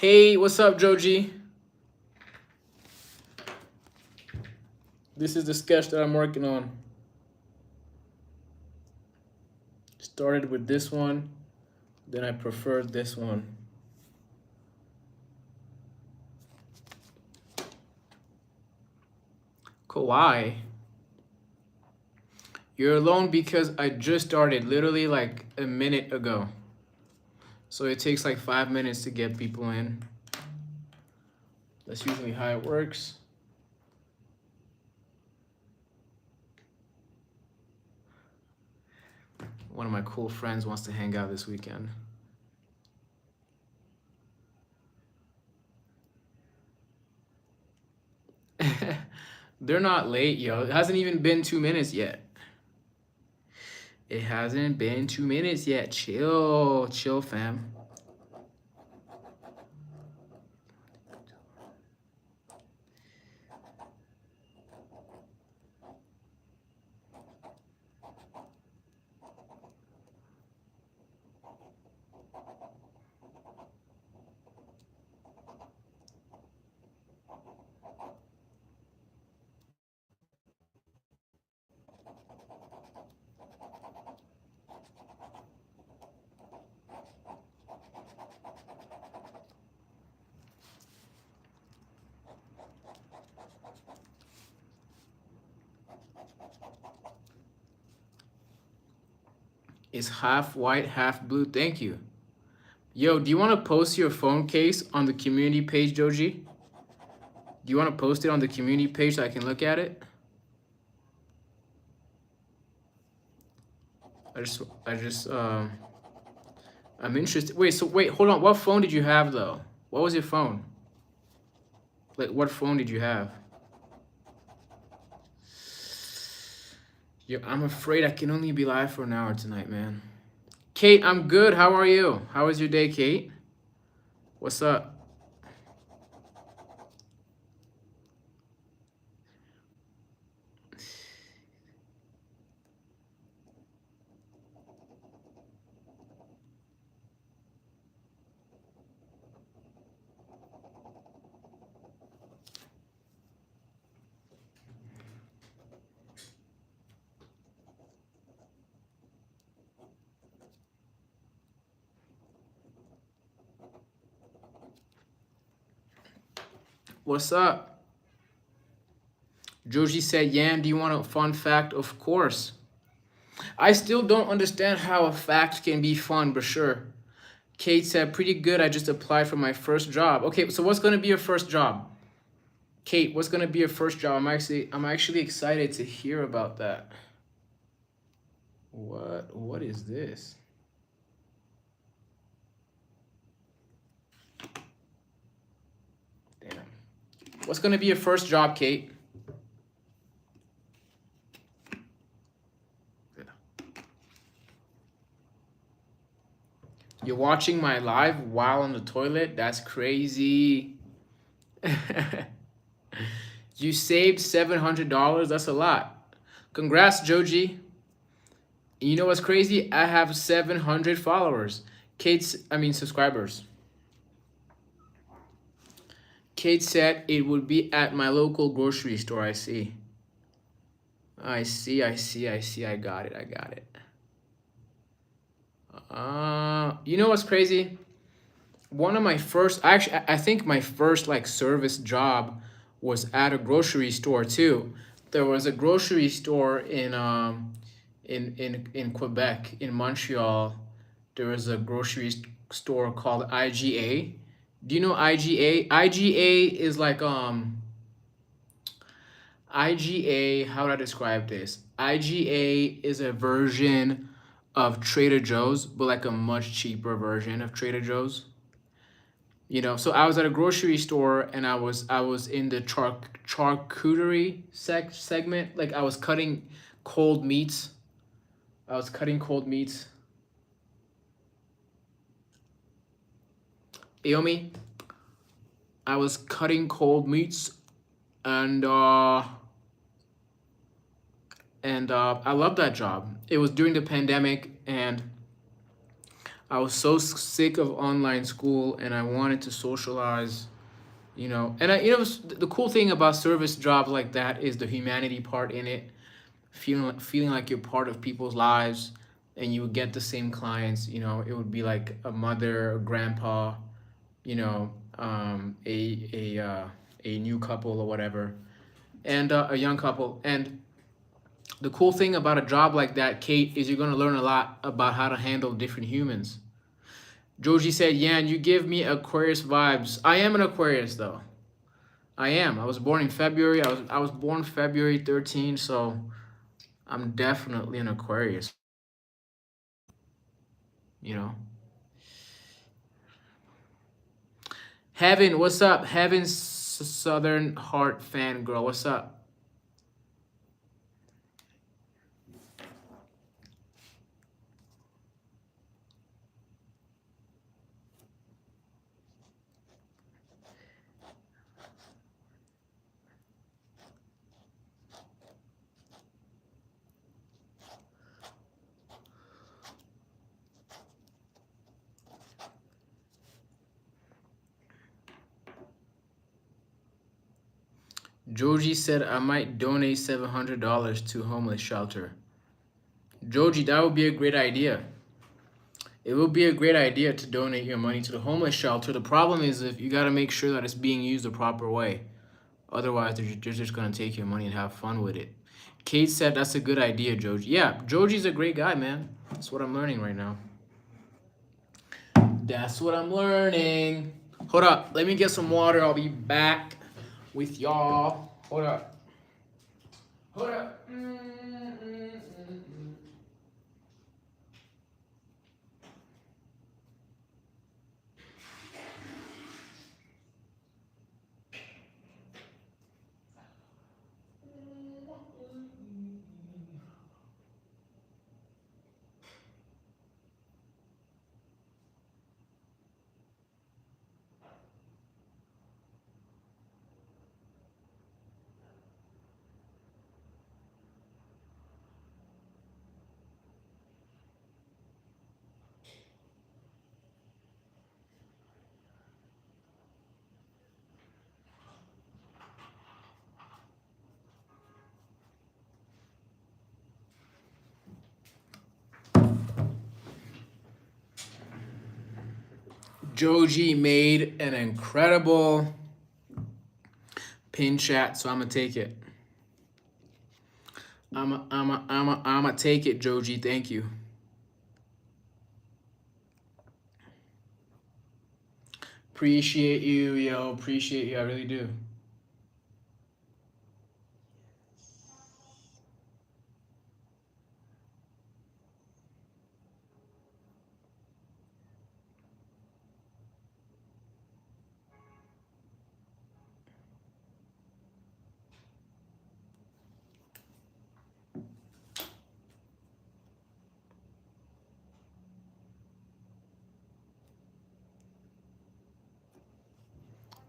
Hey, what's up, Joji? This is the sketch that I'm working on. Started with this one, then I preferred this one. Kawhi, you're alone because I just started literally like a minute ago. So it takes like 5 minutes to get people in. That's usually how it works. One of my cool friends wants to hang out this weekend. They're not late, yo. It hasn't even been 2 minutes yet. It hasn't been 2 minutes yet. Chill, chill, fam. It's half white, half blue. Thank you. Yo, do you want to post your phone case on the community page, Joji? Do you want to post it on the community page so I can look at it? I just, I'm interested. Wait, hold on. What phone did you have though? What was your phone? Like, what phone did you have? Yo, I'm afraid I can only be live for an hour tonight, man. Kate, I'm good. How are you? How was your day, Kate? What's up? What's up? Joji said, Yan, do you want a fun fact? Of course. I still don't understand how a fact can be fun, but sure. Kate said, pretty good. I just applied for my first job. Okay, so what's gonna be your first job? Kate, what's gonna be your first job? I'm actually excited to hear about that. What is this? Damn. What's gonna be your first job, Kate? You're watching my live while on the toilet? That's crazy. You saved $700. That's a lot. Congrats, Joji. You know what's crazy? I have 700 followers. Subscribers. Kate said it would be at my local grocery store. I see. I see. I got it. You know what's crazy? One of my first, actually, I think my first like service job was at a grocery store too. There was a grocery store in Quebec, in Montreal. There was a grocery store called IGA. Do you know IGA? IGA is like IGA, how do I describe this? IGA is a version of Trader Joe's, but like a much cheaper version of Trader Joe's. So I was at a grocery store and I was in the charcuterie segment. Like I was cutting cold meats. I was cutting cold meats. Aomi, I was cutting cold meats and I loved that job. It was during the pandemic and I was so sick of online school and I wanted to socialize, you know. And the cool thing about service jobs like that is the humanity part in it, feeling like you're part of people's lives, and you would get the same clients. You know, it would be like a mother, a grandpa, you know, a new couple or whatever, and a young couple. And the cool thing about a job like that, Kate, is you're gonna learn a lot about how to handle different humans. Joji said, "Yan, you give me Aquarius vibes." I am an Aquarius though. I am. I was born in February. I was born February 13, so I'm definitely an Aquarius, you know. Heaven, what's up? Heaven Southern Heart fan girl, what's up? Joji said I might donate $700 to homeless shelter. Joji, that would be a great idea. It would be a great idea to donate your money to the homeless shelter. The problem is if you got to make sure that it's being used the proper way. Otherwise, they're just going to take your money and have fun with it. Kate said that's a good idea, Joji. Yeah, Joji's a great guy, man. That's what I'm learning right now. That's what I'm learning. Hold up. Let me get some water. I'll be back with y'all. Hold up. Hold up. Joji made an incredible pin chat, so I'm gonna take it. I'ma take it, Joji. Thank you. Appreciate you, yo. Appreciate you. I really do.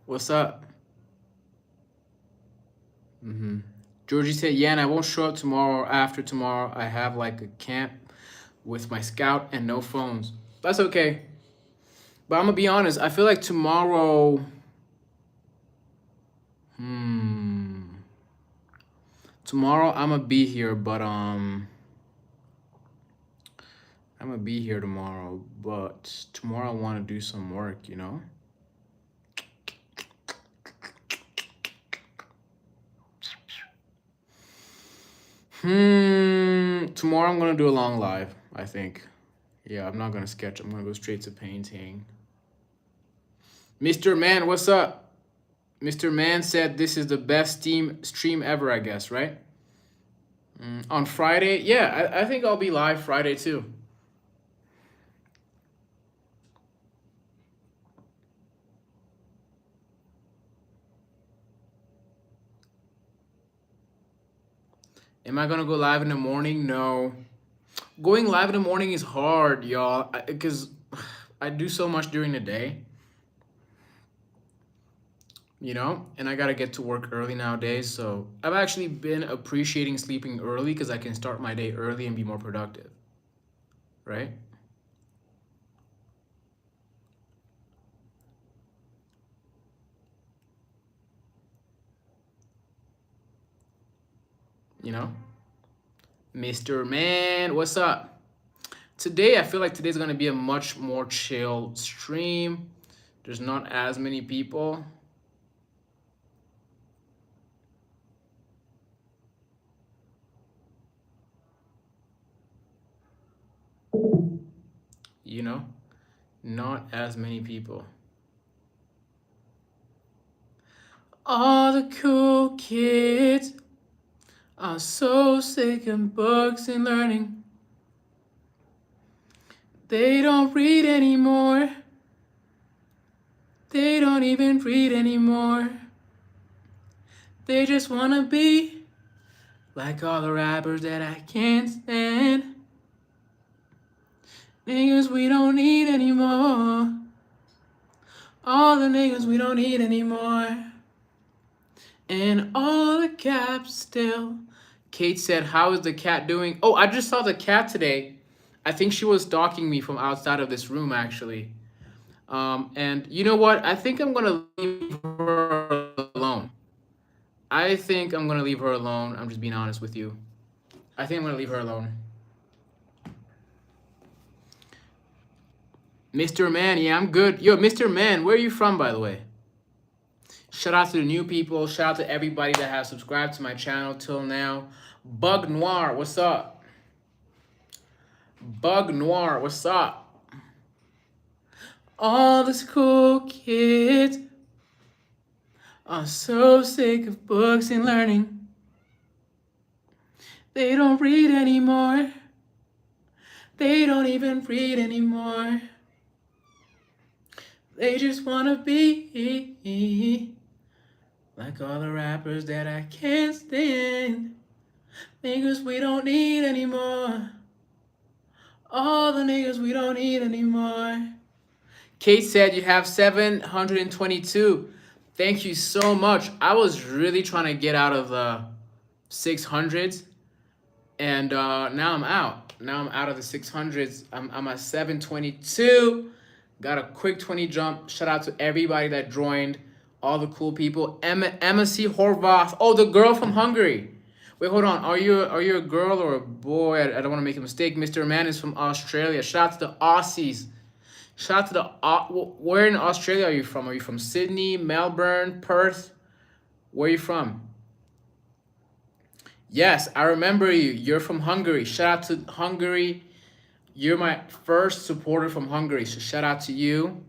What's up? Georgie said, "Yeah, and I won't show up tomorrow or after tomorrow. I have like a camp with my scout and no phones." That's okay. But I'm gonna be honest. I feel like tomorrow. Tomorrow I'm gonna be here, but I'm gonna be here tomorrow. But tomorrow I want to do some work. You know. Tomorrow I'm gonna do a long live, I think. Yeah, I'm not gonna sketch. I'm gonna go straight to painting. Mr. Man, what's up? Mr. Man said this is the best stream ever, I guess, right? On Friday? Yeah, I think I'll be live Friday too. Am I gonna go live in the morning? No. Going live in the morning is hard, y'all, because I do so much during the day. You know, and I gotta get to work early nowadays. So I've actually been appreciating sleeping early because I can start my day early and be more productive, right? you know? Mr. Man, what's up? Today, I feel like today's gonna be a much more chill stream. There's not as many people. You know, not as many people. All the cool kids are so sick of books and learning. They don't read anymore. They don't even read anymore. They just wanna be like all the rappers that I can't stand. Niggas we don't need anymore. All the niggas we don't need anymore. And all the caps still. Kate said, how is the cat doing? Oh, I just saw the cat today. I think she was stalking me from outside of this room, actually. And you know what? I think I'm going to leave her alone. I think I'm going to leave her alone. I'm just being honest with you. I think I'm going to leave her alone. Mr. Man, yeah, I'm good. Yo, Mr. Man, where are you from, by the way? Shout out to the new people. Shout out to everybody that has subscribed to my channel till now. Bug Noir, what's up? Bug Noir, what's up? All the school kids are so sick of books and learning. They don't read anymore. They don't even read anymore. They just wanna be like all the rappers that I can't stand. Niggas we don't need anymore. All the niggas we don't need anymore. Kate said you have 722. Thank you so much. I was really trying to get out of the 600s. And now I'm out. Now I'm out of the 600s. I'm at 722. Got a quick 20 jump. Shout out to everybody that joined. All the cool people. Emma C. Horvath. Oh, the girl from Hungary. Wait, hold on. Are you a girl or a boy? I don't want to make a mistake. Mr. Man is from Australia. Shout out to the Aussies. Shout out to the... where in Australia are you from? Are you from Sydney, Melbourne, Perth? Where are you from? Yes, I remember you. You're from Hungary. Shout out to Hungary. You're my first supporter from Hungary, so shout out to you.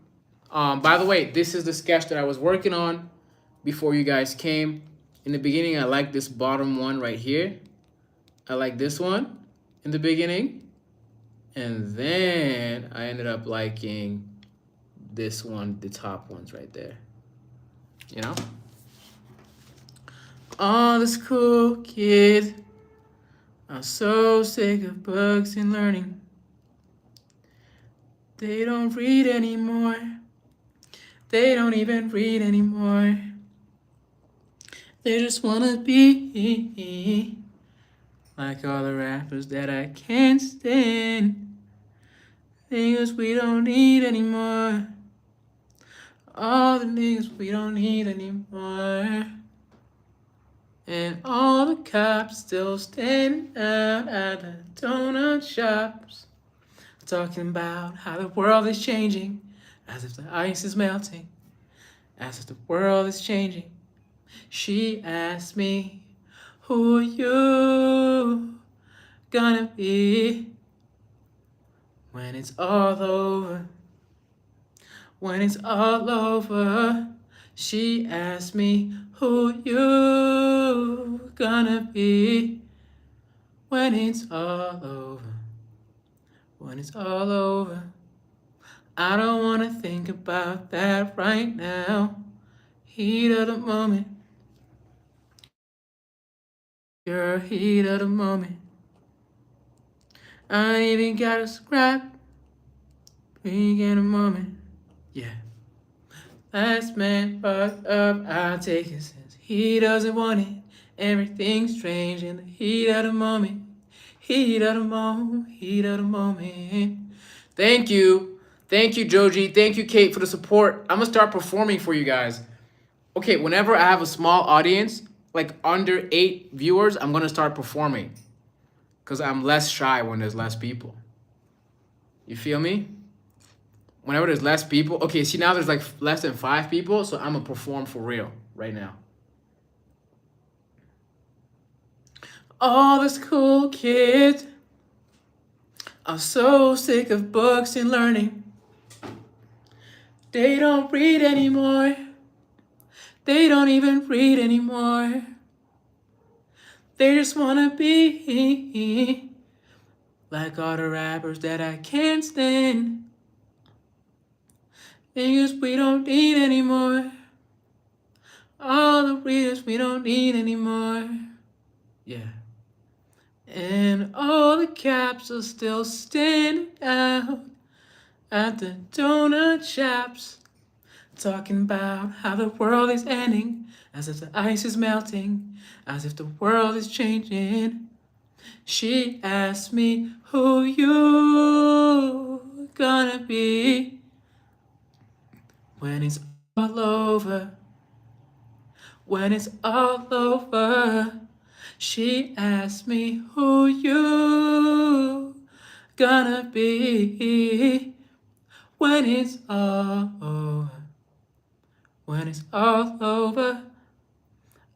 By the way, this is the sketch that I was working on before you guys came. In the beginning, I liked this bottom one right here. I like this one in the beginning. And then I ended up liking this one, the top ones right there. You know? All the school kids are so sick of books and learning. They don't read anymore. They don't even read anymore. They just wanna be like all the rappers that I can't stand. Niggas we don't need anymore. All the niggas we don't need anymore. And all the cops still stand out at the donut shops, talking about how the world is changing, as if the ice is melting, as if the world is changing. She asked me, who are you gonna be when it's all over? When it's all over. She asked me, who you gonna be when it's all over? When it's all over. I don't wanna think about that right now. Heat of the moment. You're heat of the moment. I ain't even got a scrap. We get a moment. Yeah. Last man fucked up, I'll take it since he doesn't want it. Everything's strange in the heat of the moment. Heat of the moment, heat of the moment. Thank you. Thank you, Joji. Thank you, Kate, for the support. I'm gonna start performing for you guys. Okay, whenever I have a small audience, like under 8 viewers, I'm gonna start performing. Because I'm less shy when there's less people. You feel me? Whenever there's less people, okay, see now there's like less than 5 people, so I'm gonna perform for real right now. All the school kids are so sick of books and learning. They don't read anymore. They don't even read anymore. They just wanna be like all the rappers that I can't stand. Niggas we don't need anymore. All the readers we don't need anymore. Yeah. And all the caps are still standing out at the donut shops, talking about how the world is ending, as if the ice is melting, as if the world is changing. She asked me who you gonna be when it's all over. When it's all over. She asked me who you gonna be when it's all over. When it's all over.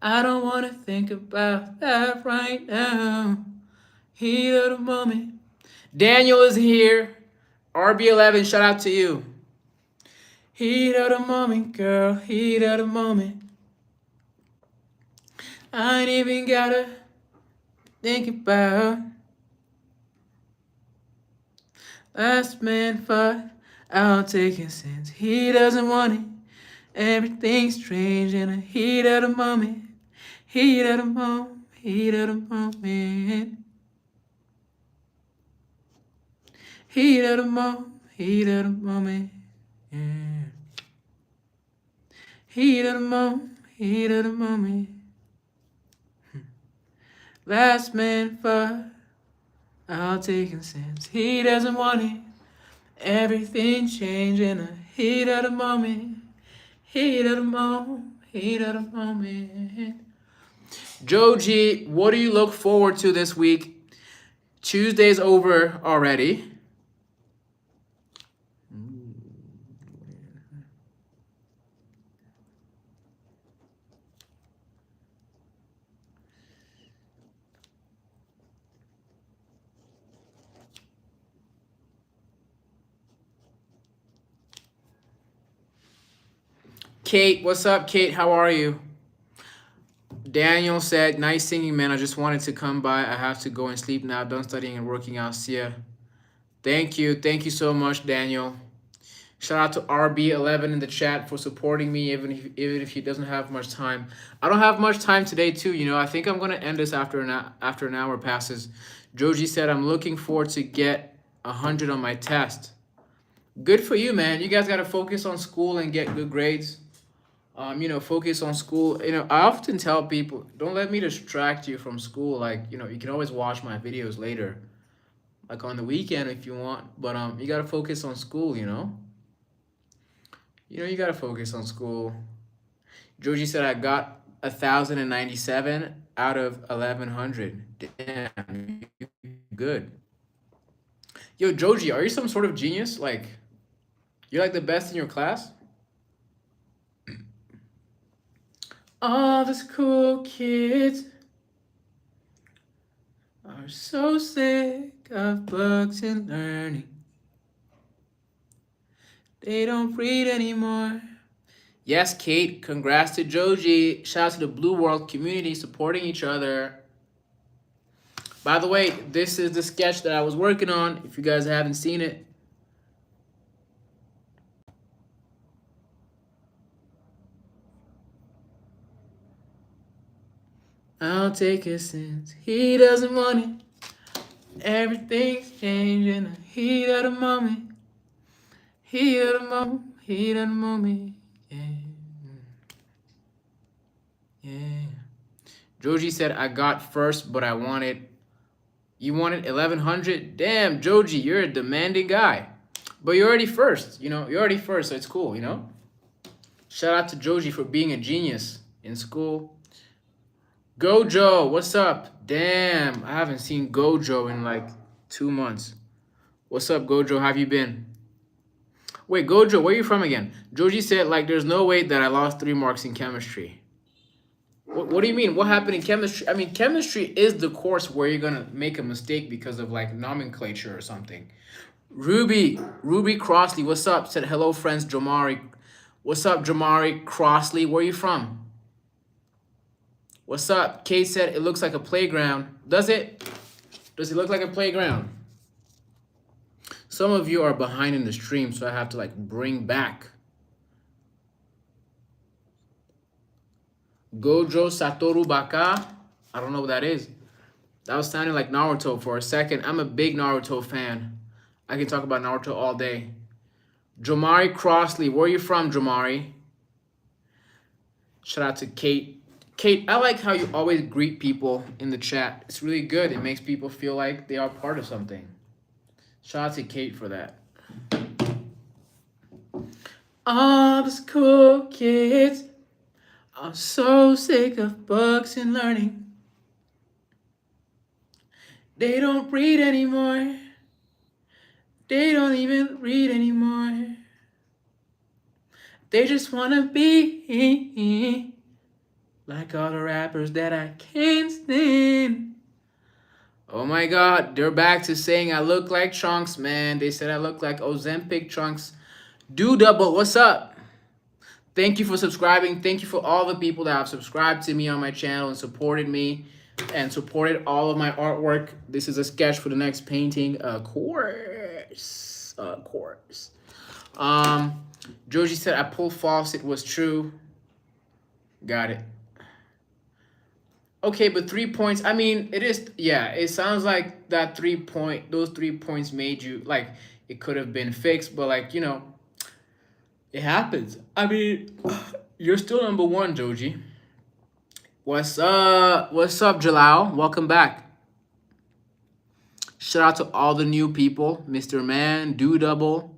I don't wanna think about that right now. Heat of the moment. Daniel is here. RB11, shout out to you. Heat of the moment, girl. Heat of the moment. I ain't even gotta think about last man fought. I'll take it since he doesn't want it. Everything's strange in the heat of the moment. Heat of the moment. Heat of the moment. Heat of the moment. Heat of the moment. Yeah. Heat of the moment. Heat of the moment. Last man fought. I'll take it since he doesn't want it. Everything changed in the heat of the moment. Heat of the moment. Heat of the moment. Joji, what do you look forward to this week? Tuesday's over already. Kate, what's up, Kate? How are you? Daniel said, nice singing, man. I just wanted to come by. I have to go and sleep now. Done studying and working out. See ya. Thank you. Thank you so much, Daniel. Shout out to RB11 in the chat for supporting me, even if he doesn't have much time. I don't have much time today, too. You know, I think I'm going to end this after an hour passes. Joji said, I'm looking forward to get 100 on my test. Good for you, man. You guys got to focus on school and get good grades. You know, focus on school. You know, I often tell people, don't let me distract you from school. Like, you know, you can always watch my videos later, like on the weekend if you want. But you gotta focus on school. You know, you gotta focus on school. Joji said I got 1,097 out of 1,100. Damn, good. Yo, Joji, are you some sort of genius? Like, you're like the best in your class? All the school kids are so sick of books and learning. They don't read anymore. Yes, Kate, congrats to Joji. Shout out to the Blue World community supporting each other. By the way, this is the sketch that I was working on, if you guys haven't seen it. I'll take it since he doesn't want it. Everything's changing the heat of the moment. Heat of the moment. Heat of the moment. Yeah. Yeah. Joji said, I got first, but I wanted... You wanted 1,100? Damn, Joji, you're a demanding guy. But you're already first, you know? You're already first, so it's cool, you know? Shout out to Joji for being a genius in school. Gojo, what's up? Damn, I haven't seen Gojo in like 2 months. What's up, Gojo? How have you been? Wait, Gojo, where are you from again? Joji said, like, there's no way that I lost 3 marks in chemistry. What do you mean? What happened in chemistry? I mean, chemistry is the course where you're gonna make a mistake because of like nomenclature or something. Ruby Crossley, what's up? Said hello, friends. Jamari, what's up, Jamari Crossley? Where are you from? What's up? Kate said it looks like a playground. Does it? Does it look like a playground? Some of you are behind in the stream, so I have to like bring back. Gojo Satoru Baka. I don't know what that is. That was sounding like Naruto for a second. I'm a big Naruto fan. I can talk about Naruto all day. Jamari Crossley, where are you from, Jamari? Shout out to Kate. Kate, I like how you always greet people in the chat. It's really good. It makes people feel like they are part of something. Shout out to Kate for that. All the school kids are so sick of books and learning. They don't read anymore. They don't even read anymore. They just want to be like all the rappers that I can't stand. Oh my God, they're back to saying I look like Trunks, man. They said I look like Ozempic Trunks. Do double, what's up? Thank you for subscribing. Thank you for all the people that have subscribed to me on my channel and supported me and supported all of my artwork. This is a sketch for the next painting course. Joji said I pulled false. It was true. Got it. Okay, but 3 points. I mean, it is. Yeah, it sounds like that those 3 points made you like it could have been fixed, but like it happens. I mean, you're still number one, Joji. What's up? What's up, Jalal? Welcome back. Shout out to all the new people, Mr. Man, Do Double,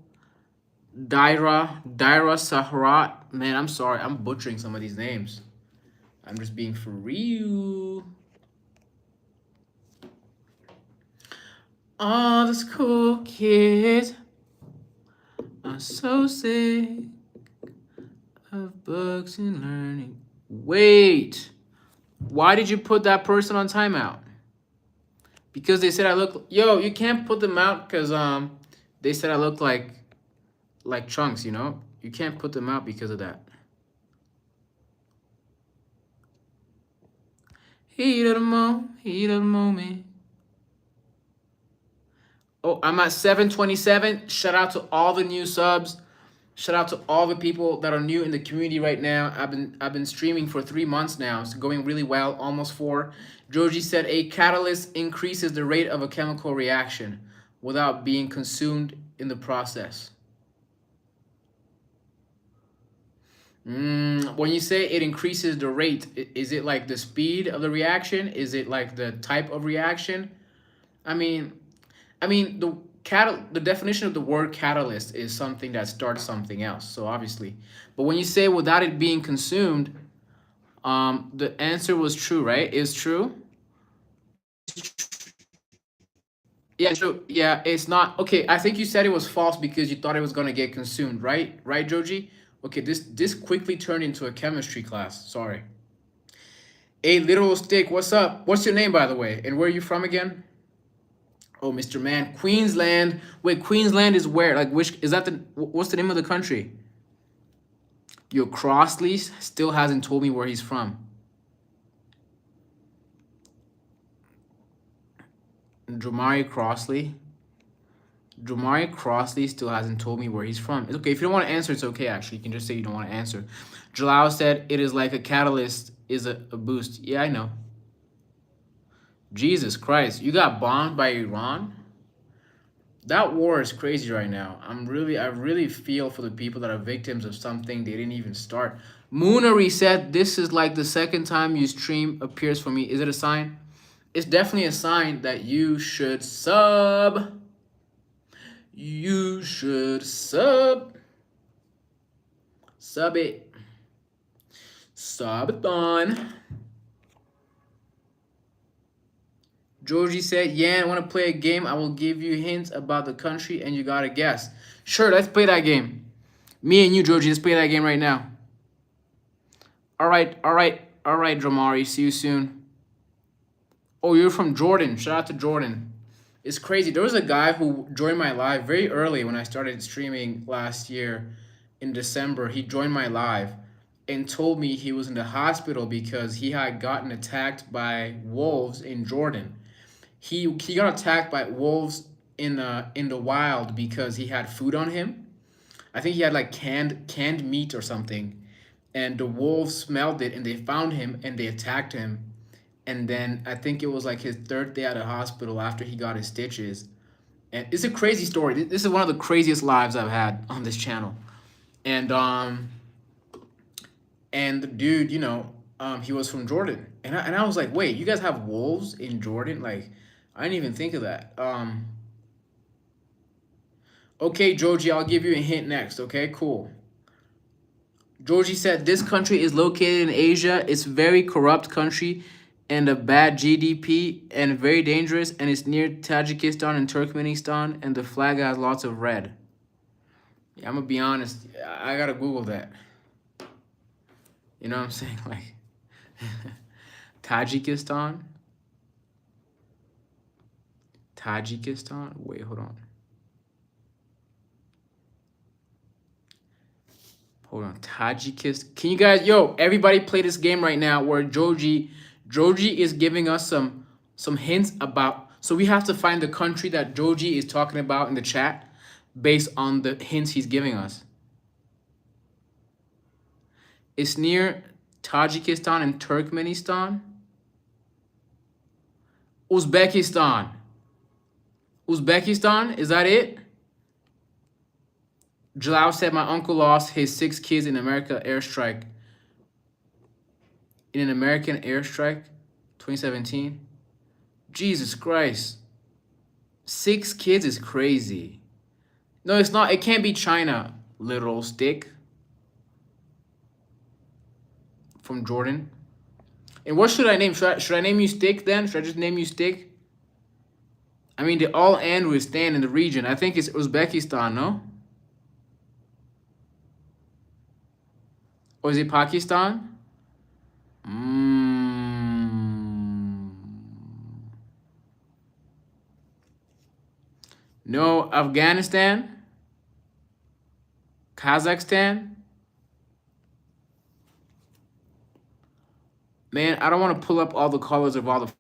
Daira Sahrat. Man, I'm sorry, I'm butchering some of these names. I'm just being for real. All the school kids are so sick of books and learning. Wait, why did you put that person on timeout? Because they said I look. Yo, you can't put them out because they said I look like Trunks. You know, you can't put them out because of that. Heat of the moment. Oh, I'm at 727. Shout out to all the new subs. Shout out to all the people that are new in the community right now. I've been streaming for 3 months now. It's going really well, almost 4. Joji said a catalyst increases the rate of a chemical reaction without being consumed in the process. When you say it increases the rate, is it like the speed of the reaction? Is it like the type of reaction? I mean the definition of the word catalyst is something that starts something else. So obviously, but when you say without it being consumed, the answer was true, right? Is true. Yeah, true. Yeah, it's not okay. I think you said it was false because you thought it was gonna get consumed, right? Right, Joji? Okay, this quickly turned into a chemistry class. Sorry. A little stick. What's up? What's your name, by the way? And where are you from again? Oh, Mr. Man, Queensland. Wait, Queensland is where? Like, which is that? What's the name of the country? Yo, Crossley still hasn't told me where he's from. Jamari Crossley. Jamari Crossley still hasn't told me where he's from. It's okay. If you don't want to answer, it's okay, actually. You can just say you don't want to answer. Jalal said it is like a catalyst is a boost. Yeah, I know. Jesus Christ. You got bombed by Iran? That war is crazy right now. I really feel for the people that are victims of something they didn't even start. Moonery said, this is like the second time you stream appears for me. Is it a sign? It's definitely a sign that you should sub. You should sub. Sub it. Sub it on. Georgie said, Yan, want to play a game? I will give you hints about the country and you gotta guess. Sure, let's play that game. Me and you, Georgie, let's play that game right now. All right, Dramari. See you soon. Oh, you're from Jordan. Shout out to Jordan. It's crazy. There was a guy who joined my live very early when I started streaming last year in December. He joined my live and told me he was in the hospital because he had gotten attacked by wolves in Jordan. He got attacked by wolves in the wild because he had food on him. I think he had like canned meat or something, and the wolves smelled it and they found him and they attacked him. And then I think it was like his third day at the hospital after he got his stitches. And it's a crazy story. This is one of the craziest lives I've had on this channel. And the dude, he was from Jordan. And I was like, wait, you guys have wolves in Jordan? Like, I didn't even think of that. Okay, Joji, I'll give you a hint next. Okay, cool. Georgie said this country is located in Asia. It's very corrupt country and a bad GDP and very dangerous, and it's near Tajikistan and Turkmenistan, and the flag has lots of red. Yeah, I'm gonna be honest. I gotta Google that. You know what I'm saying? Like Tajikistan. Wait, hold on. Tajikistan. Can you guys, everybody play this game right now where Joji is giving us some hints about, so we have to find the country that Joji is talking about in the chat based on the hints he's giving us. It's near Tajikistan and Turkmenistan. Uzbekistan, is that it? Jalal said, my uncle lost his 6 kids in American airstrike. In an American airstrike, 2017. Jesus Christ. 6 kids is crazy. No, it's not. It can't be China, literal stick. From Jordan. And what should I name? Should I name you Stick then? Should I just name you Stick? I mean, they all end with Stan in the region. I think it's Uzbekistan, no? Or is it Pakistan? No, Afghanistan? Kazakhstan? Man, I don't want to pull up all the colors of all the...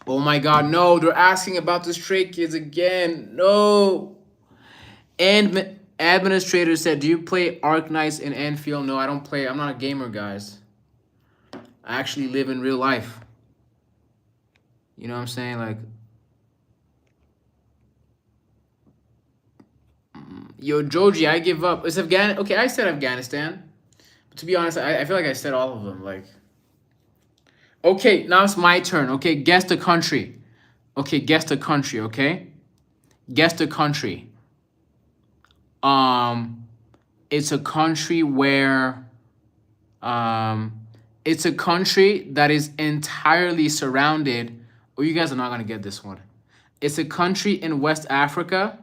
Oh my God, no, they're asking about the Stray Kids again. No. And administrator said, do you play Arknights in Enfield? No, I don't play. I'm not a gamer, guys. I actually live in real life. You know what I'm saying? Like, yo, Joji, I give up. It's Afghanistan. Okay, I said Afghanistan. But to be honest, I feel like I said all of them. Like, okay, now it's my turn. Okay, guess the country. Okay, guess the country, okay? Guess the country. It's a country where it's a country that is entirely surrounded. Oh, you guys are not gonna get this one. It's a country in West Africa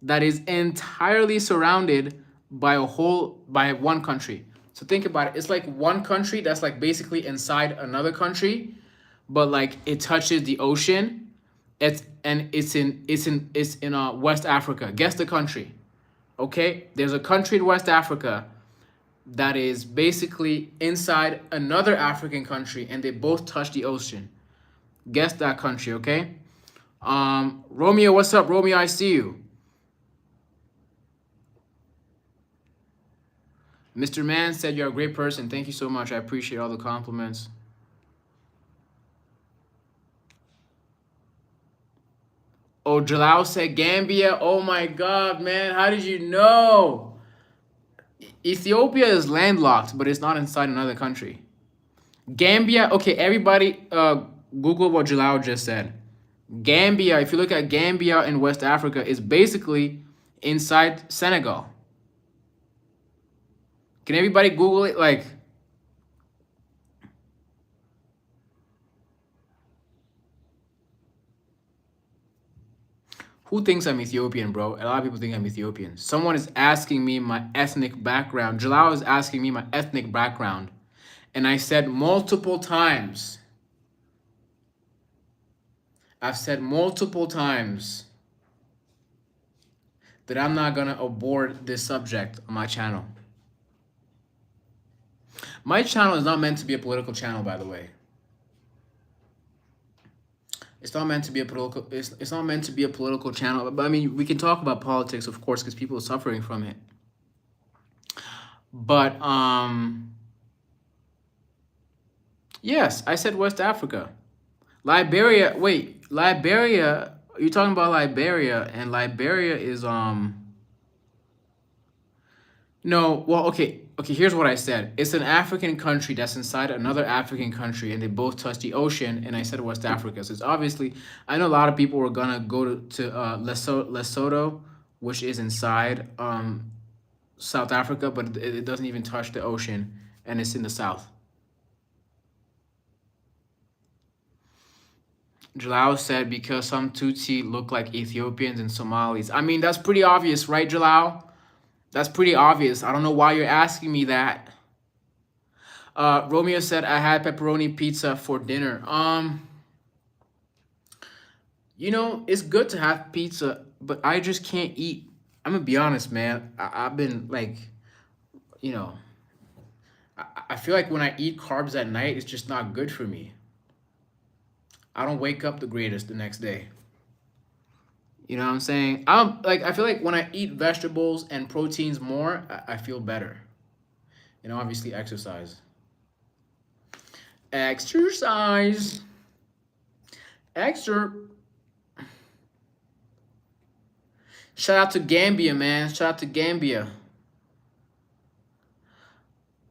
that is entirely surrounded by one country. So think about it. It's like one country that's like basically inside another country, but like it touches the ocean. It's in West Africa. Guess the country. Okay, there's a country in West Africa that is basically inside another African country, and they both touch the ocean. Guess that country, okay? Romeo, what's up? Romeo, I see you. Mr. Man said you're a great person. Thank you so much. I appreciate all the compliments. Oh, Jalal said Gambia. Oh my God, man. How did you know? Ethiopia is landlocked, but it's not inside another country. Gambia. Okay, everybody Google what Jalal just said. Gambia, if you look at Gambia in West Africa, is basically inside Senegal. Can everybody Google it? Like, Who thinks I'm Ethiopian, bro? A lot of people think I'm Ethiopian. Someone is asking me my ethnic background. Jalal is asking me my ethnic background. And I said multiple times, I've said multiple times that I'm not going to abort this subject on my channel. My channel is not meant to be a political channel, by the way. It's not meant to be a political. It's not meant to be a political channel. But I mean, we can talk about politics, of course, because people are suffering from it. But yes, I said West Africa, Liberia. Wait, Liberia. You're talking about Liberia, and Liberia is No, well, okay. Okay, here's what I said. It's an African country that's inside another African country, and they both touch the ocean, and I said West Africa. So it's obviously, I know a lot of people are gonna go to Lesotho, which is inside South Africa, but it doesn't even touch the ocean, and it's in the south. Jalal said because some Tutsi look like Ethiopians and Somalis. I mean, that's pretty obvious, right, Jalal? That's pretty obvious. I don't know why you're asking me that. Romeo said I had pepperoni pizza for dinner. You know, it's good to have pizza, but I just can't eat. I'm gonna be honest, man. I've been like, you know, I feel like when I eat carbs at night, it's just not good for me. I don't wake up the greatest the next day. You know what I'm saying? I feel like when I eat vegetables and proteins more, I feel better. And obviously exercise. Exercise. Shout out to Gambia, man. Shout out to Gambia.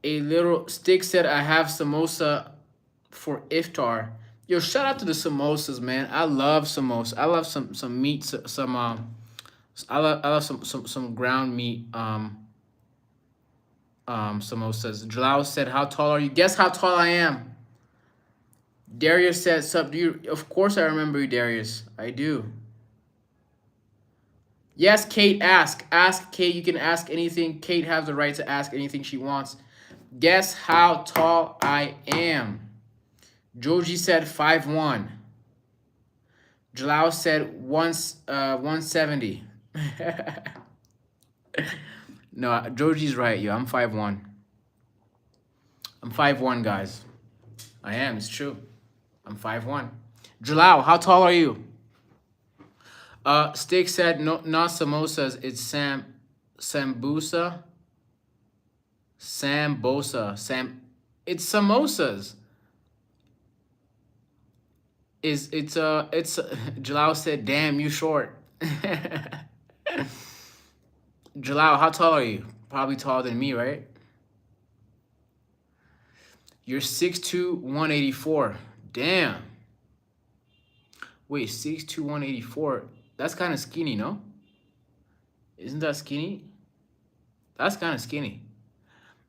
A little stick said I have samosa for iftar. Yo, shout out to the samosas, man. I love samosa. I love some meat, I love some ground meat samosas. Jalal said, "How tall are you?" Guess how tall I am. Darius said, "Sup, do you?" Of course, I remember you, Darius. I do. Yes, Kate. Ask Kate. You can ask anything. Kate has the right to ask anything she wants. Guess how tall I am. Joji said 5'1". Jalal said 170. No, Joji's right, yo. I'm 5'1". I'm 5'1", guys. I am, it's true. I'm 5'1". Jalal, how tall are you? Stick said no, not samosas, it's sambusa. It's samosas. It's Jalal said, damn, you short. Jalal, how tall are you? Probably taller than me, right? You're 6'2", 184. Damn. Wait, 6'2", 184. That's kind of skinny, no? Isn't that skinny? That's kind of skinny.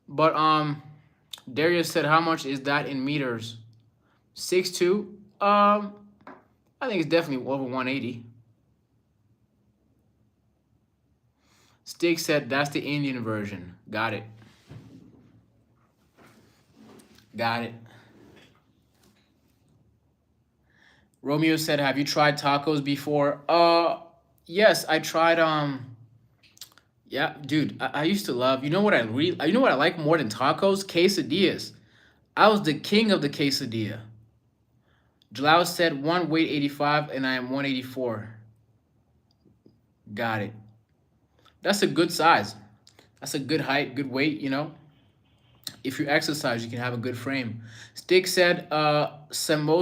But Darius said, how much is that in meters? 6'2". I think it's definitely over 180. Stick said that's the Indian version. Got it. Got it. Romeo said, have you tried tacos before? Yes, I tried yeah, dude, I used to love, you know what I like more than tacos? Quesadillas. I was the king of the quesadilla. Jalal said one weight 85 and I am 184. Got it. That's a good size. That's a good height, good weight, you know. If you exercise, you can have a good frame. Stick said samosak.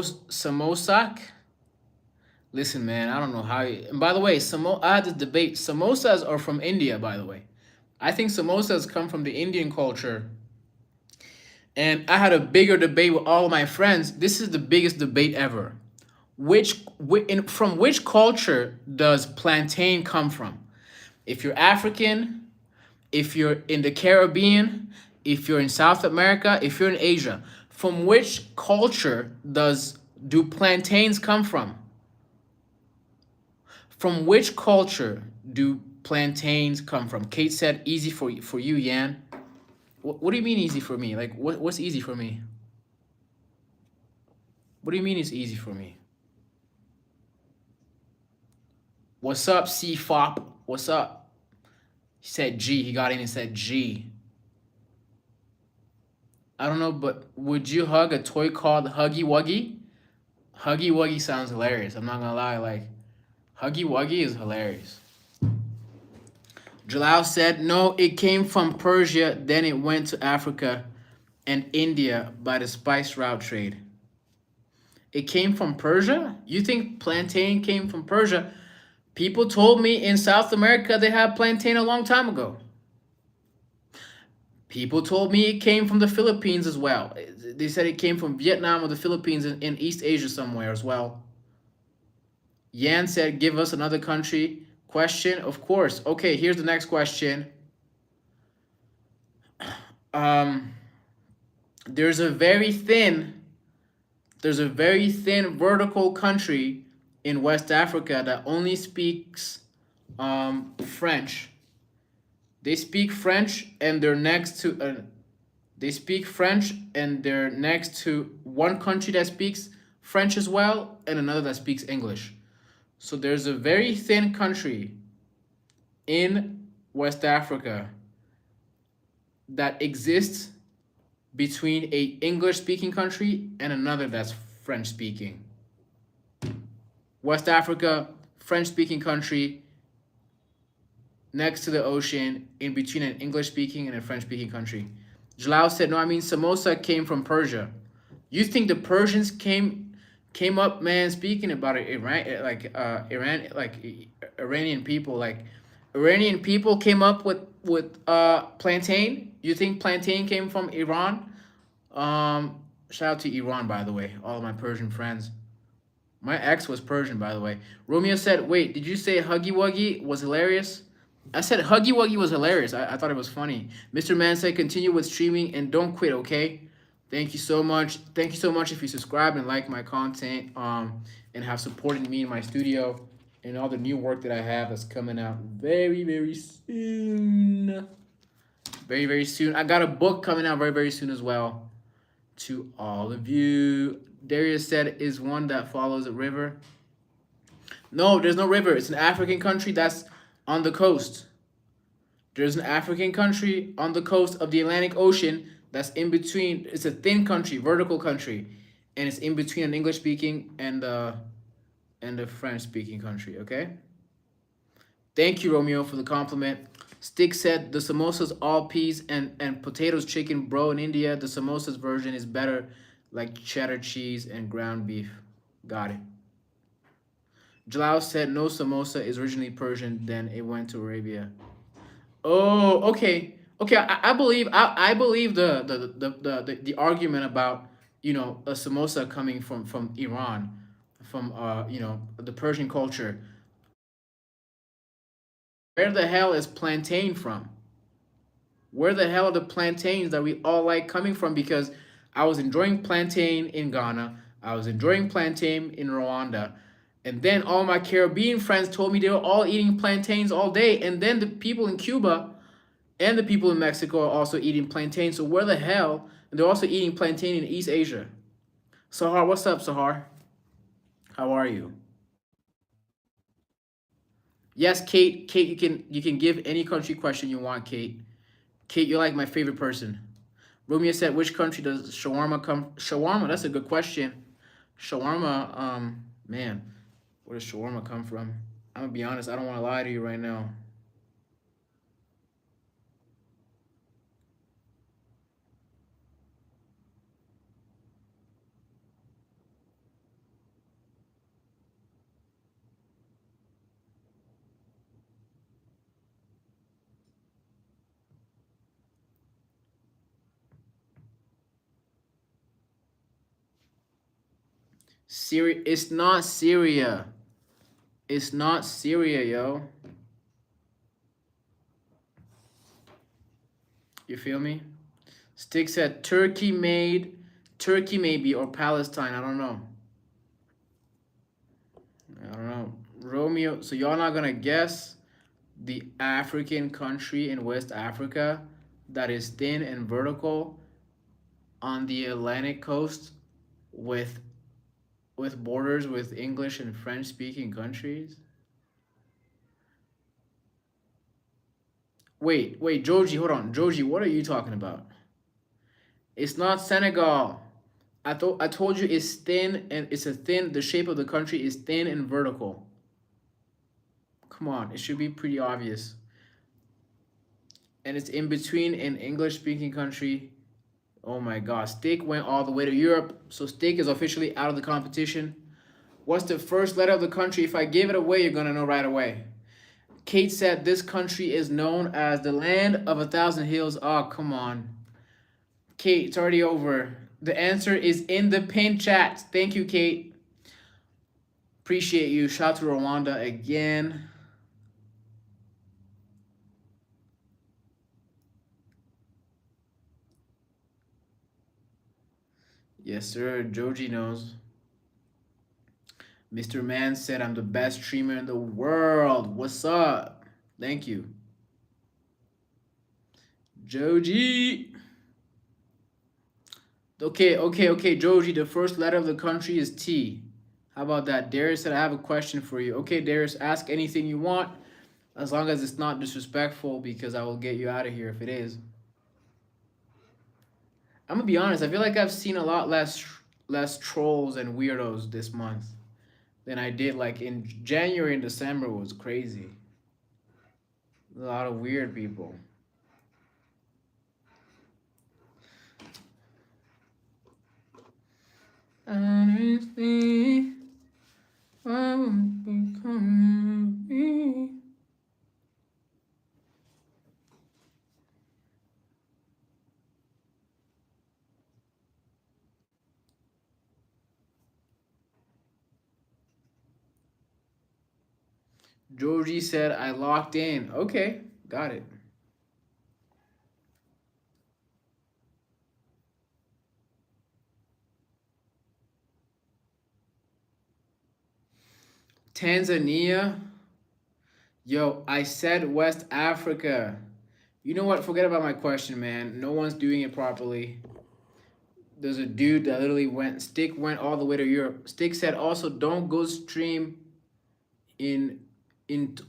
Listen, man, I don't know how you, and by the way, I had this debate. Samosas are from India, by the way. I think samosas come from the Indian culture. And I had a bigger debate with all of my friends. This is the biggest debate ever. From which culture does plantain come from? If you're African, if you're in the Caribbean, if you're in South America, if you're in Asia, from which culture do plantains come from? From which culture do plantains come from? Kate said easy for you, Yan. What do you mean easy for me? Like what's easy for me? What do you mean it's easy for me? What's up, C-Fop? What's up? He said G. He got in and said G. I don't know, but would you hug a toy called Huggy Wuggy? Huggy Wuggy sounds hilarious. I'm not gonna lie. Like, Huggy Wuggy is hilarious. Jalal said, no, it came from Persia, then it went to Africa and India by the spice route trade. It came from Persia? You think plantain came from Persia? People told me in South America they had plantain a long time ago. People told me it came from the Philippines as well. They said it came from Vietnam or the Philippines in East Asia somewhere as well. Yan said, give us another country. Question, of course. Okay, here's the next question. There's a very thin vertical country in West Africa that only speaks French. They speak French and they're next to one country that speaks French as well and another that speaks English. So there's a very thin country in West Africa that exists between a English-speaking country and another that's French-speaking. West Africa, French-speaking country, next to the ocean, in between an English-speaking and a French-speaking country. Jalal said, no, I mean, samosa came from Persia. You think the Persians came up, man, speaking about it, Iranian people, like Iranian people came up with plantain? You think plantain came from Iran? Shout out to Iran, by the way, all of my Persian friends. My ex was Persian, by the way. Romeo said, wait, did you say Huggy Wuggy was hilarious? I said Huggy Wuggy was hilarious. I thought it was funny. Mr. Man said, continue with streaming and don't quit, okay? Thank you so much. Thank you so much if you subscribe and like my content and have supported me in my studio and all the new work that I have that's coming out very, very soon. Very, very soon. I got a book coming out very, very soon as well. To all of you. Darius said, is one that follows a river? No, there's no river. It's an African country that's on the coast. There's an African country on the coast of the Atlantic Ocean that's in between. It's a thin country, vertical country, and it's in between an English-speaking and a French-speaking country, okay? Thank you, Romeo, for the compliment. Stick said, the samosas all peas and potatoes chicken, bro. In India, the samosas version is better, like cheddar cheese and ground beef. Got it. Jalal said, no, samosa is originally Persian, then it went to Arabia. Oh, okay. Okay, I believe the argument about, you know, a samosa coming from Iran, from you know, the Persian culture. Where the hell is plantain from? Where the hell are the plantains that we all like coming from? Because I was enjoying plantain in Ghana. I was enjoying plantain in Rwanda. And then all my Caribbean friends told me they were all eating plantains all day. And then the people in Cuba and the people in Mexico are also eating plantain. So where the hell? And they're also eating plantain in East Asia. Sahar, what's up, Sahar? How are you? Yes, Kate. Kate, you can give any country question you want, Kate. Kate, you're like my favorite person. Romeo said, which country does shawarma come? Shawarma, that's a good question. Shawarma, man, where does shawarma come from? I'm gonna be honest, I don't want to lie to you right now. Syria, it's not Syria. It's not Syria, yo. You feel me? Stick said Turkey maybe, or Palestine. I don't know. I don't know. Romeo, so y'all not gonna guess the African country in West Africa that is thin and vertical on the Atlantic coast with borders with English and French speaking countries? Wait, Joji, hold on. Joji, what are you talking about? It's not Senegal. I told you it's thin and it's a thin the shape of the country is thin and vertical. Come on, it should be pretty obvious. And it's in between an English speaking country. Oh my god, steak went all the way to Europe, so steak is officially out of the competition. What's the first letter of the country? If I give it away, you're gonna know right away. Kate said this country is known as the land of a thousand hills. Oh, come on. Kate, it's already over. The answer is in the pin chat. Thank you, Kate. Appreciate you. Shout out to Rwanda again. Yes, sir. Joji knows. Mr. Man said I'm the best streamer in the world. What's up? Thank you. Joji. Okay. Joji, the first letter of the country is T. How about that? Darius said I have a question for you. Okay, Darius, ask anything you want, as long as it's not disrespectful, because I will get you out of here if it is. I'm gonna be honest, I feel like I've seen a lot less trolls and weirdos this month than I did like in January and December was crazy. A lot of weird people. Honestly, I won't become me. Georgie said I locked in. Okay, got it. Tanzania. Yo, I said West Africa. You know what? Forget about my question, man. No one's doing it properly. There's a dude that literally Stick went all the way to Europe. Stick said also don't go stream in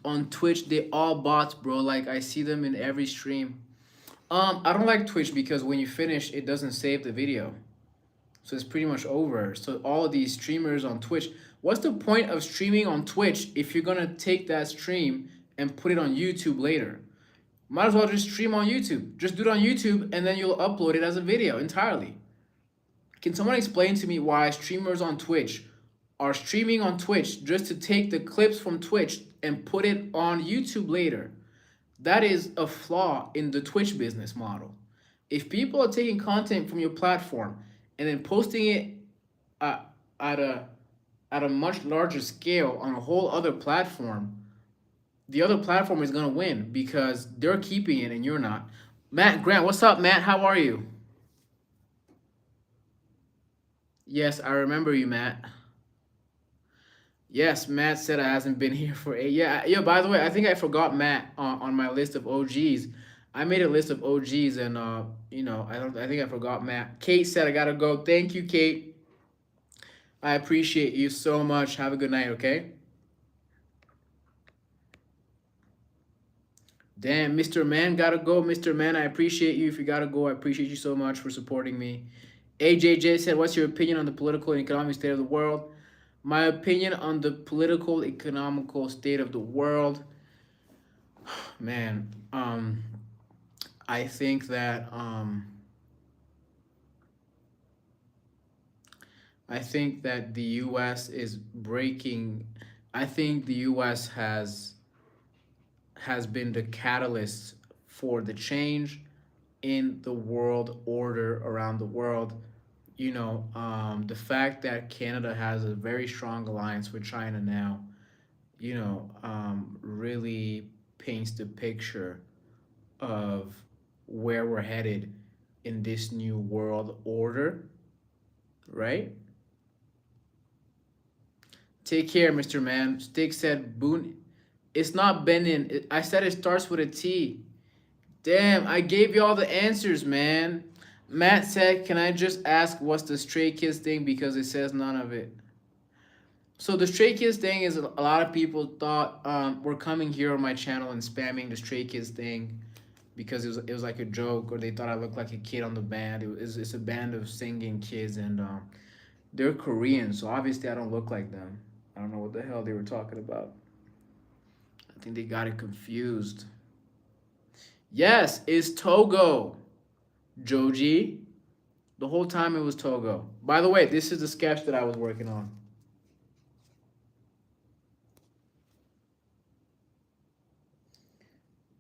on Twitch. They all bots, bro. Like I see them in every stream. I don't like Twitch because when you finish, it doesn't save the video. So it's pretty much over. So all of these streamers on Twitch, what's the point of streaming on Twitch if you're gonna take that stream and put it on YouTube later? Might as well just stream on YouTube. Just do it on YouTube and then you'll upload it as a video entirely. Can someone explain to me why streamers on Twitch are streaming on Twitch just to take the clips from Twitch and put it on YouTube later? That is a flaw in the Twitch business model. If people are taking content from your platform and then posting it at a much larger scale on a whole other platform, the other platform is gonna win because they're keeping it and you're not. Matt Grant, what's up, Matt? How are you? Yes, I remember you, Matt. Yes, Matt said I hasn't been here for 8. Yeah. By the way, I think I forgot Matt on my list of OGs. I made a list of OGs, and I think I forgot Matt. Kate said I gotta go. Thank you, Kate. I appreciate you so much. Have a good night, okay? Damn, Mr. Man gotta go. Mr. Man, I appreciate you. If you gotta go, I appreciate you so much for supporting me. AJJ said, what's your opinion on the political and economic state of the world? My opinion on the political, economical state of the world, man, I think that the U.S. is breaking. I think the U.S. has been the catalyst for the change in the world order around the world. The fact that Canada has a very strong alliance with China now, really paints the picture of where we're headed in this new world order, right? Take care, Mr. Man. Stick said Boone. It's not Benin. I said it starts with a T. Damn, I gave you all the answers, man. Matt said, can I just ask what's the Stray Kids thing because it says none of it. So the Stray Kids thing is a lot of people thought were coming here on my channel and spamming the Stray Kids thing because it was like a joke, or they thought I looked like a kid on the band. It's a band of singing kids, and they're Korean, so obviously I don't look like them. I don't know what the hell they were talking about. I think they got it confused. Yes, it's Togo, Joji. The whole time it was Togo. By the way, this is the sketch that I was working on.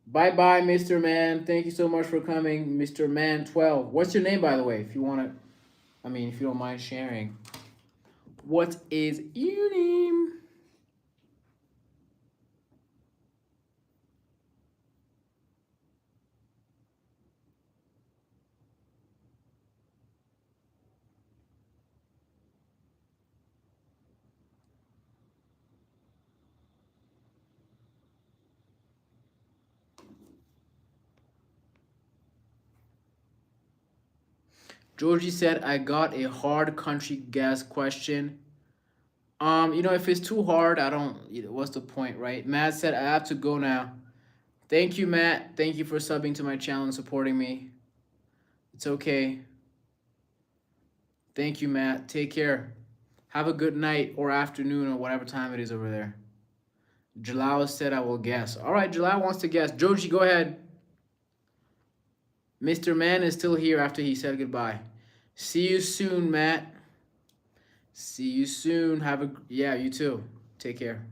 Bye-bye, Mr. Man. Thank you so much for coming, Mr. Man 12. What's your name, by the way, if you want to, if you don't mind sharing. What is your name? Georgie said, I got a hard country guess question. If it's too hard, I don't, what's the point, right? Matt said, I have to go now. Thank you, Matt. Thank you for subbing to my channel and supporting me. It's okay. Thank you, Matt. Take care. Have a good night or afternoon or whatever time it is over there. Jalal said, I will guess. All right, Jalal wants to guess. Joji, go ahead. Mr. Man is still here after he said goodbye. See you soon, Matt. See you soon. Yeah, you too. Take care.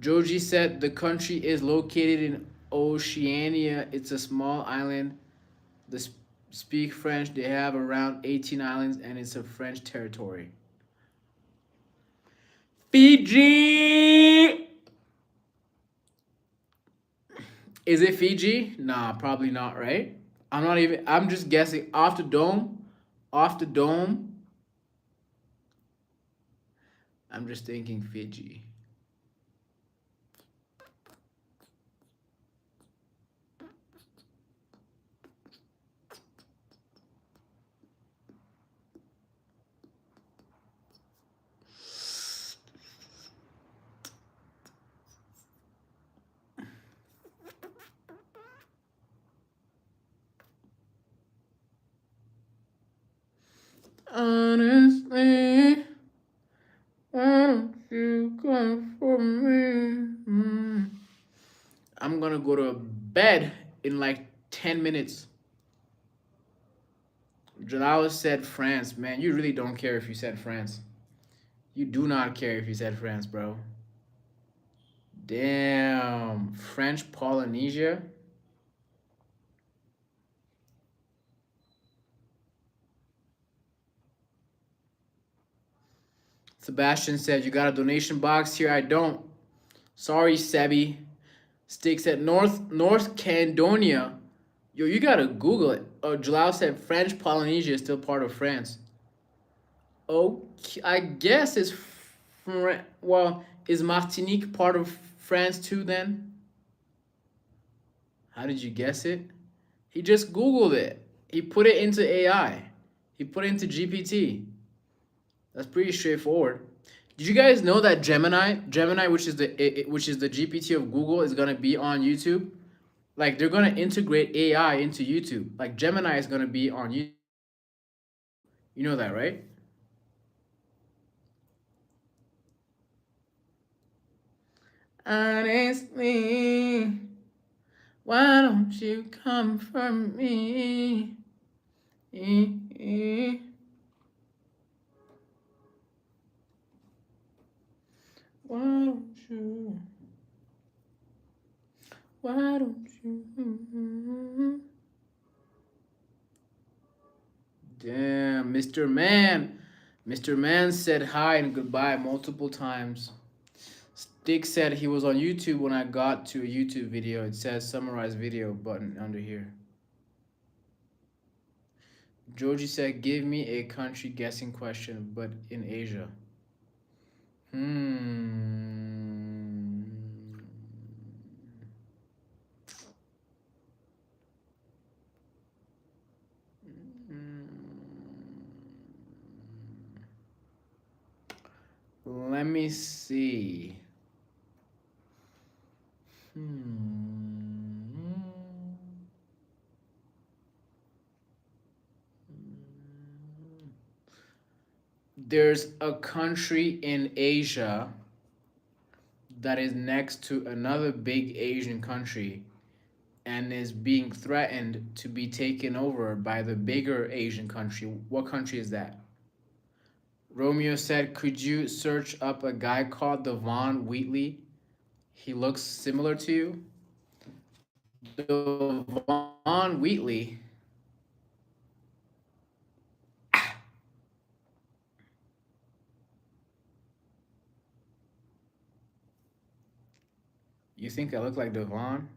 Joji said the country is located in Oceania. It's a small island. They speak French. They have around 18 islands, and it's a French territory. Fiji! Is it Fiji? Nah, probably not, right? I'm just guessing off the dome. Off the dome. I'm just thinking Fiji. Honestly, why don't you come for me? I'm gonna go to bed in like 10 minutes. Jalal said France. Man, you really don't care if you said France. You do not care if you said France, bro. Damn. French Polynesia? Sebastian said, you got a donation box here? I don't. Sorry, Sebi. Stick said, North Caledonia. Yo, you gotta Google it. Oh, Jalal said, French Polynesia is still part of France. Okay, I guess it's... Well, is Martinique part of France too then? How did you guess it? He just Googled it. He put it into AI. He put it into GPT. That's pretty straightforward. Did you guys know that Gemini, which is the GPT of Google, is gonna be on YouTube? Like they're gonna integrate AI into YouTube. Like Gemini is gonna be on YouTube. You know that, right? Honestly, why don't you come for me? Why don't you? Why don't you? Damn, Mr. Man. Mr. Man said hi and goodbye multiple times. Stick said he was on YouTube when I got to a YouTube video. It says summarize video button under here. Joji said, "Give me a country guessing question, but in Asia." Hmm. Let me see. Hmm. There's a country in Asia that is next to another big Asian country and is being threatened to be taken over by the bigger Asian country. What country is that? Romeo said, "Could you search up a guy called Devon Wheatley? He looks similar to you." Devon Wheatley. You think I look like Devon?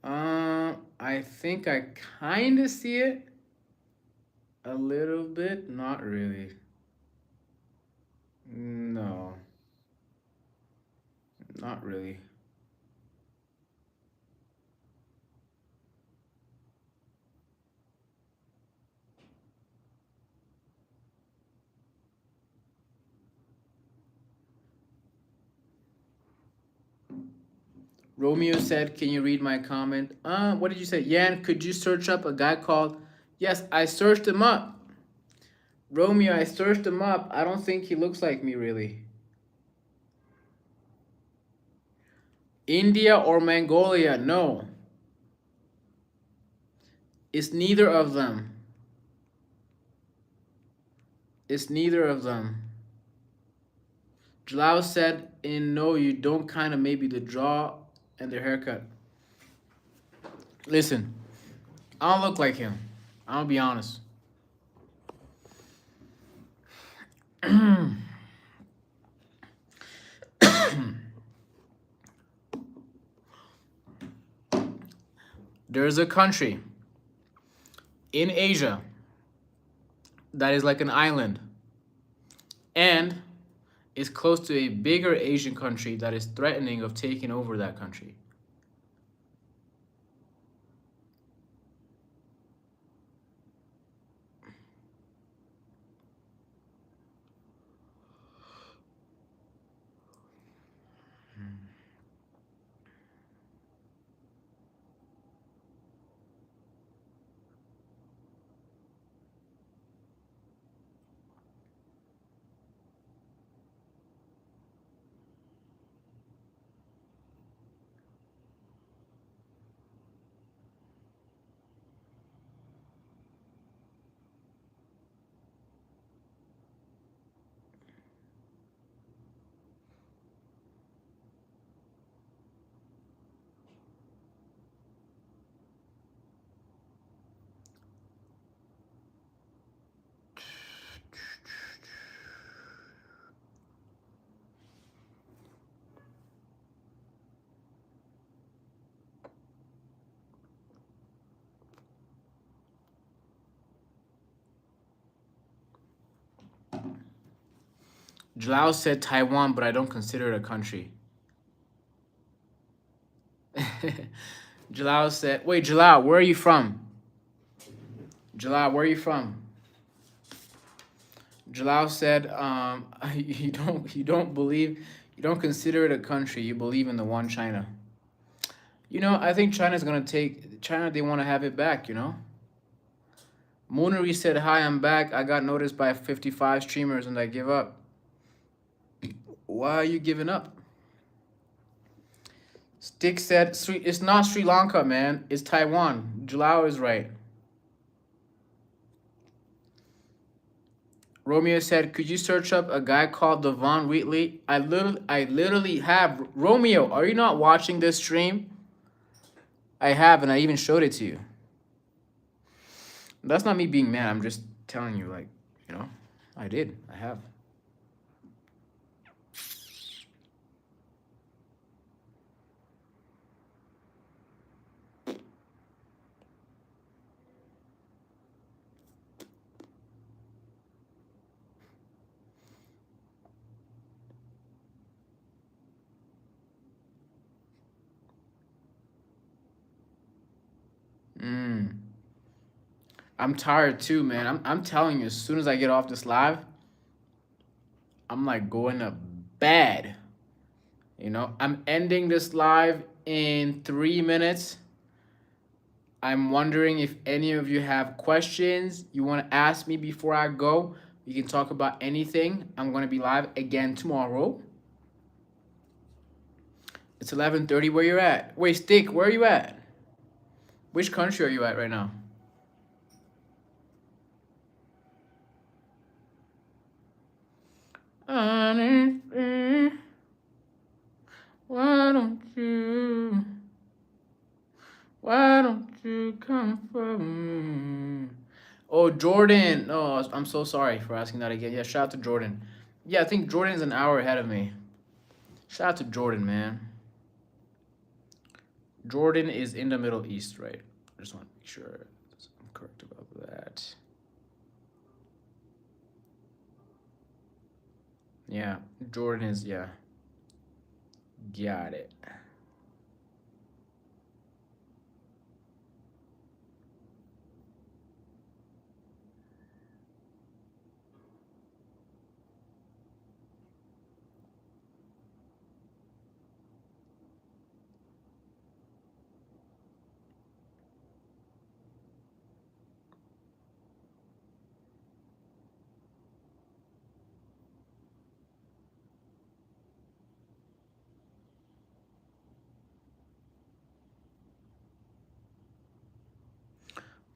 I think I kind of see it a little bit. Not really. No, not really. Romeo said, "Can you read my comment?" What did you say? Yan, could you search up a guy called? Yes, I searched him up. Romeo, I searched him up. I don't think he looks like me really. India or Mongolia? No. It's neither of them. It's neither of them. Jalal said, "In no, you don't kind of maybe the jaw and the haircut." Listen, I don't look like him. I'll be honest. There's a country in Asia that is like an island and is close to a bigger Asian country that is threatening of taking over that country. Jalal said Taiwan, but I don't consider it a country. Jalal said, "Wait, Jalal, where are you from? Jalal, where are you from?" Jalal said, you don't consider it a country. You believe in the one China. You know, I think China's gonna take China. They want to have it back. You know, Moonery said, "Hi, I'm back. I got noticed by 55 streamers and I give up." Why are you giving up? Stick said, "It's not Sri Lanka, man. It's Taiwan." Jalal is right. Romeo said, "Could you search up a guy called Devon Wheatley?" I literally have. Romeo, are you not watching this stream? I have, and I even showed it to you. That's not me being mad. I'm just telling you, like, you know, I did. I have. I'm tired too, man. I'm telling you, as soon as I get off this live, I'm like going to bed. You know, I'm ending this live in 3 minutes. I'm wondering if any of you have questions you want to ask me before I go. We can talk about anything. I'm going to be live again tomorrow. It's 11:30 where you're at. Wait, Stick, where are you at? Which country are you at right now? Honestly, why don't you? Why don't you come for me? Oh, Jordan. Oh, I'm so sorry for asking that again. Yeah, shout out to Jordan. Yeah, I think Jordan's an hour ahead of me. Shout out to Jordan, man. Jordan is in the Middle East, right? I just want to make sure I'm correct about that. Yeah, Jordan is, yeah. Got it.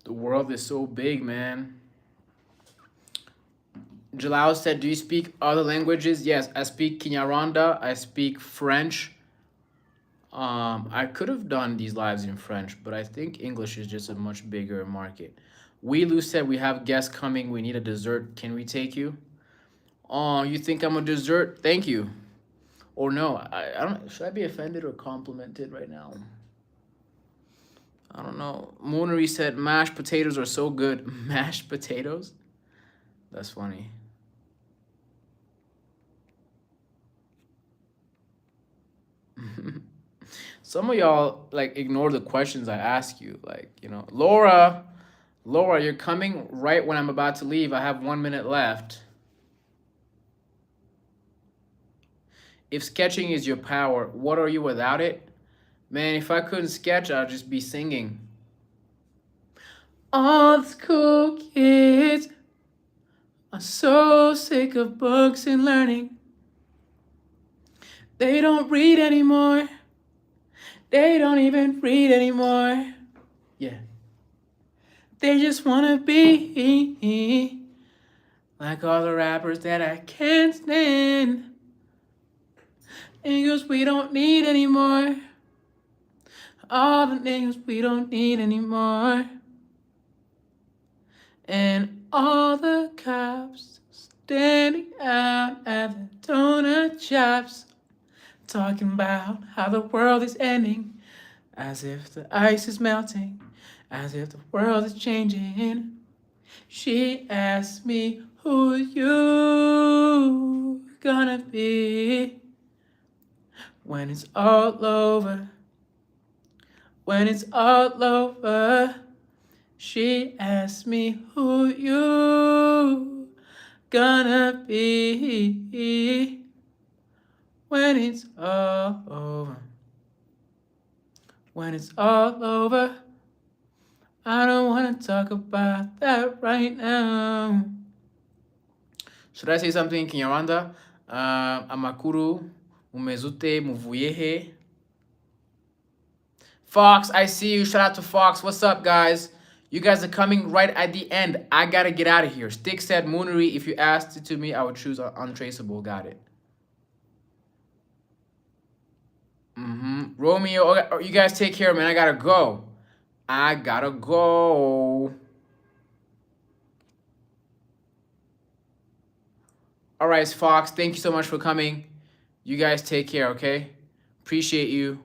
The world is so big, man. Jalal said, do you speak other languages? Yes, I speak Kinyarwanda. I speak French. I could have done these lives in French, but I think English is just a much bigger market. Weelu said, we have guests coming. We need a dessert. Can we take you? Oh, you think I'm a dessert? Thank you. Or no, I don't. Should I be offended or complimented right now? I don't know. Moonery said, mashed potatoes are so good. Mashed potatoes? That's funny. Some of y'all like ignore the questions I ask you. Like, you know, Laura, you're coming right when I'm about to leave. I have 1 minute left. If sketching is your power, what are you without it? Man, if I couldn't sketch, I'd just be singing. All the cool kids are so sick of books and learning. They don't read anymore. They don't even read anymore. Yeah. They just wanna be like all the rappers that I can't stand. Niggas we don't need anymore. All the niggas we don't need anymore. And all the cops standing out at the donut shops, talking about how the world is ending, as if the ice is melting, as if the world is changing. She asked me, who you gonna be when it's all over? When it's all over. She asked me, who you gonna be when it's all over? When it's all over. I don't want to talk about that right now. Should I say something in Kinyarwanda? Amakuru, umezute, muvuyehe. Fox, I see you. Shout out to Fox. What's up, guys? You guys are coming right at the end. I gotta get out of here. Stick said, Moonery, if you asked it to me, I would choose Untraceable. Got it. Romeo, you guys take care, man. I gotta go. All right, Fox, thank you so much for coming. You guys take care, okay? Appreciate you.